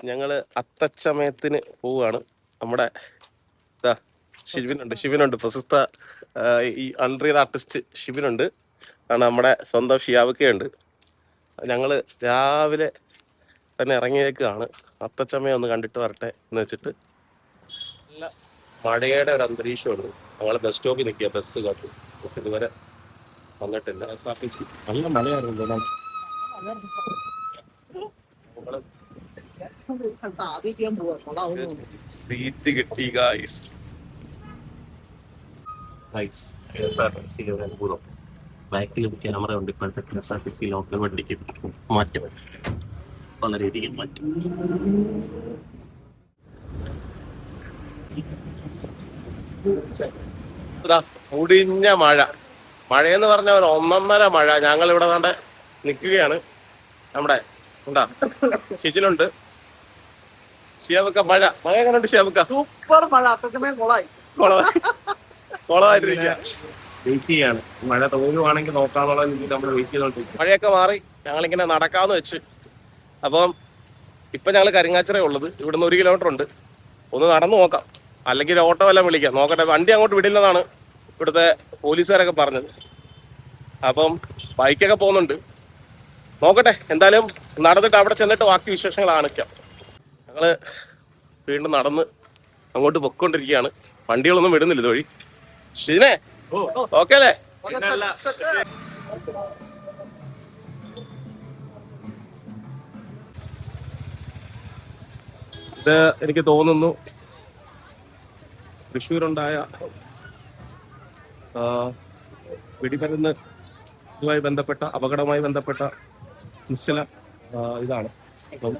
ഞങ്ങള് അത്തച്ചമയത്തിന് പോവുകയാണ്. നമ്മുടെ ഷിബിനുണ്ട് പ്രശസ്ത ഈ അൺറിയൽ ആർട്ടിസ്റ്റ് ഷിബിനുണ്ട്. ആണ് നമ്മുടെ സ്വന്തം ഷിയാബക്കയുണ്ട്. ഞങ്ങള് രാവിലെ തന്നെ ഇറങ്ങിയേക്കാണ്. അത്തച്ചമയം ഒന്ന് കണ്ടിട്ട് വരട്ടെ എന്ന് വെച്ചിട്ട്. നല്ല മഴയുടെ ഒരു അന്തരീക്ഷമുണ്ട്. ഞങ്ങൾ ബസ് സ്റ്റോപ്പിൽ നിൽക്കുക, ബസ് കാത്തു. ബസ് ഇതുവരെ വന്നിട്ടില്ല. നല്ല മഴയായിരുന്നു. സീറ്റ് കിട്ടി ഗായ്സ്. അത്ഭുതം. ബാക്കിൽ ക്യാമറ ഉണ്ട്. ഇപ്പോഴത്തെ KSRTC ലോക്കൽ വണ്ടിക്ക് മാറ്റം, വളരെയധികം മാറ്റം. മുടിഞ്ഞ മഴയെന്ന് പറഞ്ഞ ഒരു 1.5 മഴ. ഞങ്ങൾ ഇവിടെ കണ്ട് നിൽക്കുകയാണ്. നമ്മുടെ ഉണ്ടാ ഷിജിലുണ്ട്, ഷിയാബക്ക. മഴ എങ്ങനെയുണ്ട് ഷിയാബക്ക? സൂപ്പർ മഴ. കൊളമായിട്ടിരിക്കുക. വെയിറ്റ് ചെയ്യാണ്. മഴ തോന്നുവാണെങ്കിൽ നോക്കാന്നുള്ള നമ്മൾ വെയിറ്റ് ചെയ്തോണ്ടിരിക്കും. മഴയൊക്കെ മാറി ഞങ്ങളിങ്ങനെ നടക്കാന്ന് വെച്ച്. അപ്പം ഇപ്പൊ ഞങ്ങൾ കരിങ്ങാച്ചിറ ഉള്ളത്. ഇവിടുന്ന് 1 കിലോമീറ്റർ ഉണ്ട്. ഒന്ന് നടന്നു നോക്കാം, അല്ലെങ്കിൽ ഓട്ടോ എല്ലാം വിളിക്കാം. നോക്കട്ടെ, വണ്ടി അങ്ങോട്ട് വിടില്ലെന്നാണ് ഇവിടുത്തെ പോലീസുകാരൊക്കെ പറഞ്ഞത്. അപ്പം ബൈക്കൊക്കെ പോകുന്നുണ്ട്. നോക്കട്ടെ, എന്തായാലും നടന്നിട്ട് അവിടെ ചെന്നിട്ട് ബാക്കി വിശേഷങ്ങൾ കാണിക്കാം. ഞങ്ങള് വീണ്ടും നടന്ന് അങ്ങോട്ട് പൊയ്ക്കൊണ്ടിരിക്കുകയാണ്. വണ്ടികളൊന്നും വിടുന്നില്ല ഇതുവഴി. ഷിജിനെ ഓക്കെ അല്ലേ? ഇത് എനിക്ക് തോന്നുന്നു തൃശ്ശൂരുണ്ടായ വെടിമരുന്ന് ഇതുമായി ബന്ധപ്പെട്ട അപകടവുമായി ബന്ധപ്പെട്ട നിശ്ചല ഇതാണ്. അപ്പം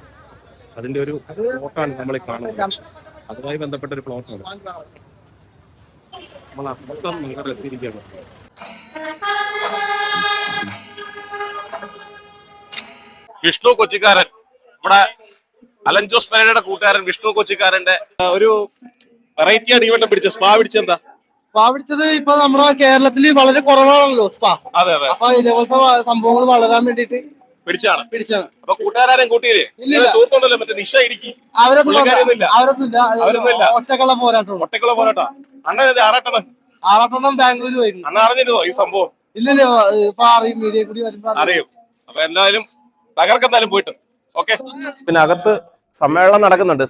അതിന്റെ ഒരു പ്ലോട്ടാണ് നമ്മൾ കാണുന്നത്. അതുമായി ബന്ധപ്പെട്ട ഒരു പ്ലോട്ടാണ്. നമ്മൾ അപ്പുറം നഗരത്തിരിക്കുകയാണ്. വിഷ്ണു കൊച്ചിക്കാരൻ, നമ്മുടെ അലൻ ജോസ് പെരേരയുടെ കൂട്ടുകാരൻ വിഷ്ണു കൊച്ചിക്കാരന്റെ ഒരു വെറൈറ്റി ആണ് ഈ വട്ടം പിടിച്ചത്. സ്പാ പിടിച്ചെന്താ? സ്പാ പിടിച്ചത് ഇപ്പൊ നമ്മുടെ കേരളത്തിൽ വളരെ കുറവാണല്ലോ സ്പാ. അതെ അതെ. അപ്പൊ ഇതേപോലത്തെ സംഭവങ്ങൾ വളരാൻ വേണ്ടിട്ട് പിടിച്ചാണ്. അപ്പൊ കൂട്ടുകാരും കൂട്ടിയില്ലേ? സുഹൃത്തുണ്ടല്ലോ മറ്റേ നിഷ ഇടുക്കി. അവരൊന്നും ഒറ്റക്കുള്ള പോരാട്ടം. അണ്ണൻ ആറാട്ടെണ്ണം ബാംഗ്ലൂർ പോയിരുന്നു. അണ്ണ അറിഞ്ഞിരുന്നോ ഈ സംഭവം? ഇല്ലല്ലോ, ഇപ്പൊ അറിയും, മീഡിയ കൂടി വരുമ്പോ അറിയും. അപ്പൊ എന്തായാലും തകർക്കെന്തായാലും പോയിട്ട് ഓക്കെ. പിന്നെ അകത്ത് സമ്മേളനം നടക്കുന്നുണ്ട്.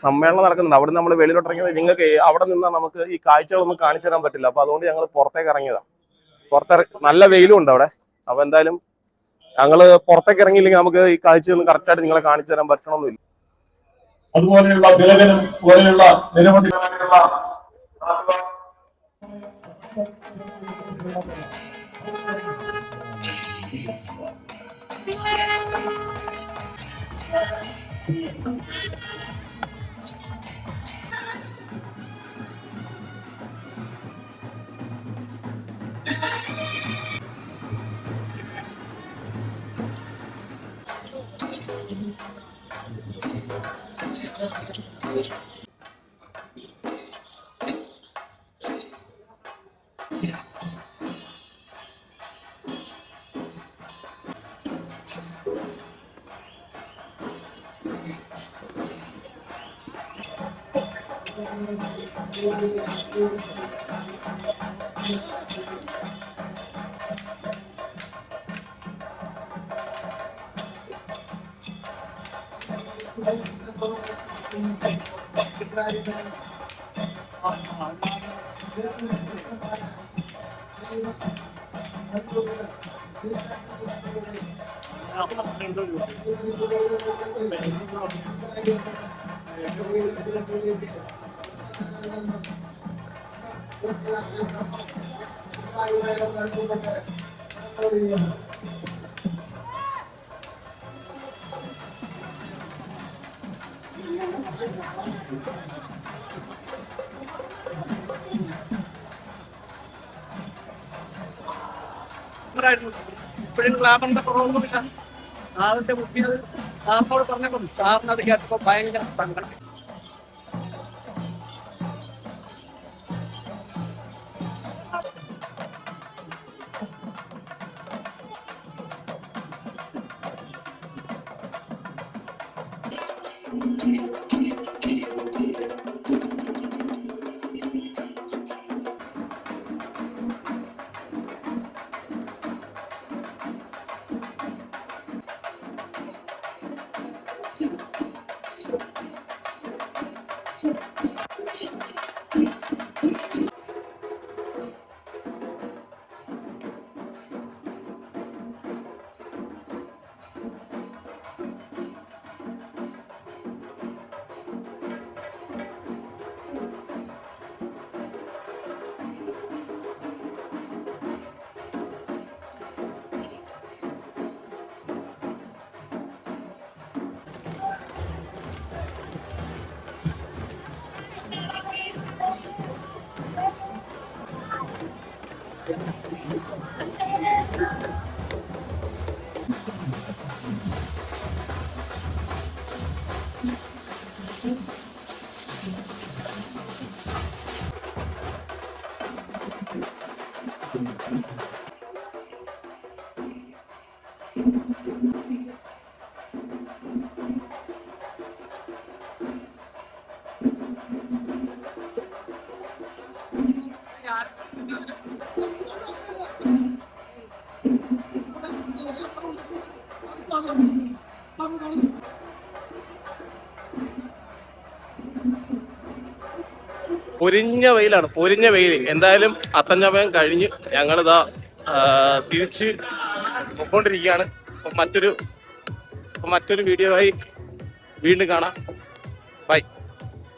അവിടെ നമ്മൾ വെളിയിലോട്ട് ഇറങ്ങിയത് നിങ്ങൾക്ക് അവിടെ നിന്നാൽ നമുക്ക് ഈ കാഴ്ചകളൊന്നും കാണിച്ചു തരാൻ പറ്റില്ല. അപ്പൊ അതുകൊണ്ട് ഞങ്ങൾ പുറത്തേക്ക് ഇറങ്ങിയതാണ്. നല്ല വെയിലും ഉണ്ട് അവിടെ. അപ്പൊ എന്തായാലും ഞങ്ങള് പുറത്തേക്ക് ഇറങ്ങിയില്ലെങ്കിൽ നമുക്ക് ഈ കാഴ്ചയൊന്നും കറക്റ്റായിട്ട് നിങ്ങളെ കാണിച്ചു തരാൻ പറ്റണമെന്നില്ല. അതുപോലെയുള്ള തിലകനും പോലെയുള്ള നിരവധി ഇപ്പോഴും ഗ്ലാമറിന്റെ കുറവൊന്നുമില്ല. സാറിന്റെ മുഖ്യത് സാറിനോട് പറഞ്ഞപ്പം സാറിന് അത് കേട്ടപ്പോ ഭയങ്കര സങ്കടം. Thank you. പൊരിഞ്ഞ വെയിലാണ്, പൊരിഞ്ഞ വെയിൽ. എന്തായാലും അത്തഞ്ഞമയം കഴിഞ്ഞ് ഞങ്ങളിതാ തിരിച്ച് പോയിക്കൊണ്ടിരിക്കുകയാണ്. മറ്റൊരു വീഡിയോ ആയി വീണ്ടും കാണാം. ബൈ.